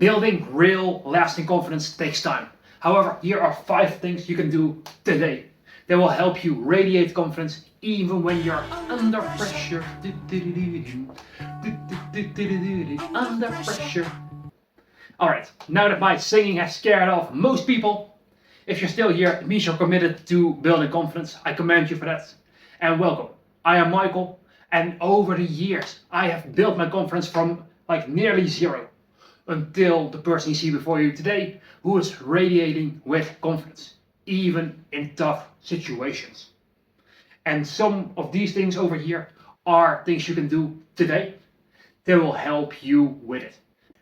Building real lasting confidence takes time. However, here are 5 things you can do today that will help you radiate confidence even when you're under pressure. Under pressure. Alright, now that my singing has scared off most people, if you're still here, it means you're committed to building confidence. I commend you for that. And welcome. I am Michael, and over the years I have built my confidence from like nearly zero until the person you see before you today, who is radiating with confidence, even in tough situations. And some of these things over here are things you can do today that will help you with it.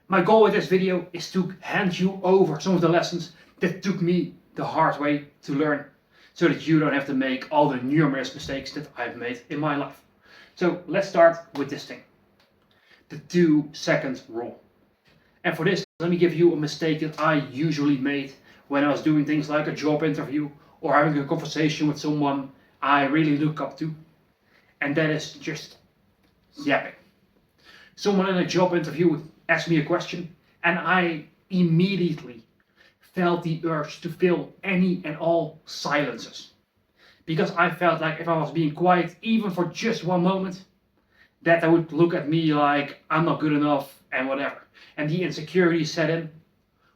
My goal with this video is to hand you over some of the lessons that took me the hard way to learn, so that you don't have to make all the numerous mistakes that I've made in my life. So let's start with this thing, the 2-second rule. And for this, let me give you a mistake that I usually made when I was doing things like a job interview or having a conversation with someone I really look up to. And that is just yapping. Someone in a job interview would ask me a question, and I immediately felt the urge to fill any and all silences. Because I felt like if I was being quiet, even for just one moment, that they would look at me like I'm not good enough and whatever. And the insecurity set in.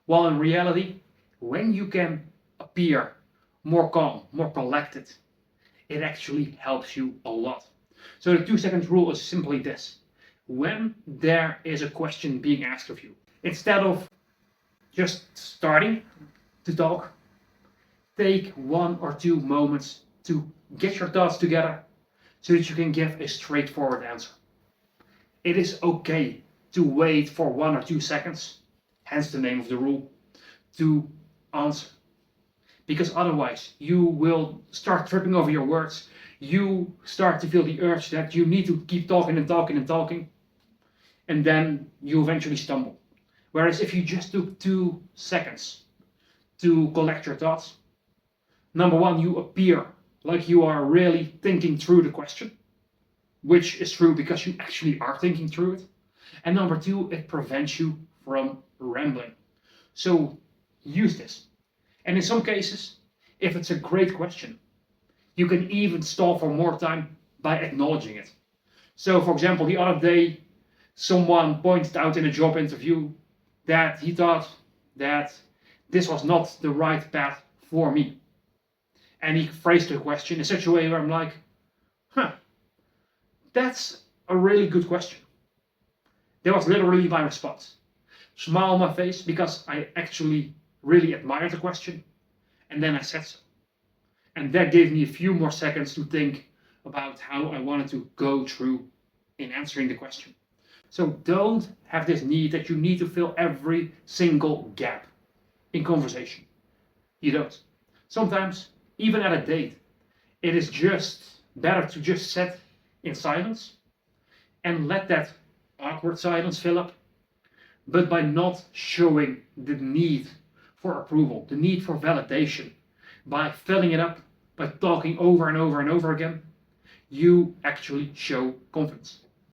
While in reality, when you can appear more calm, more collected, it actually helps you a lot. So the 2-second rule is simply this. When there is a question being asked of you, instead of just starting to talk, take 1 or 2 moments to get your thoughts together so that you can give a straightforward answer. It is okay to wait for 1 or 2 seconds, hence the name of the rule, to answer. Because otherwise you will start tripping over your words. You start to feel the urge that you need to keep talking and talking and talking, and then you eventually stumble. Whereas if you just took 2 seconds to collect your thoughts, number 1, you appear like you are really thinking through the question, which is true because you actually are thinking through it. And number 2, it prevents you from rambling. So use this. And in some cases, if it's a great question, you can even stall for more time by acknowledging it. So for example, the other day, someone pointed out in a job interview that he thought that this was not the right path for me. And he phrased the question in such a way where I'm like, that's a really good question. That was literally my response. Smile on my face because I actually really admired the question, and then I said so. And that gave me a few more seconds to think about how I wanted to go through in answering the question. So don't have this need that you need to fill every single gap in conversation. You don't. Sometimes, even at a date, it is just better to just sit in silence and let that awkward silence fill up, but by not showing the need for approval, the need for validation, by filling it up, by talking over and over and over again, you actually show confidence.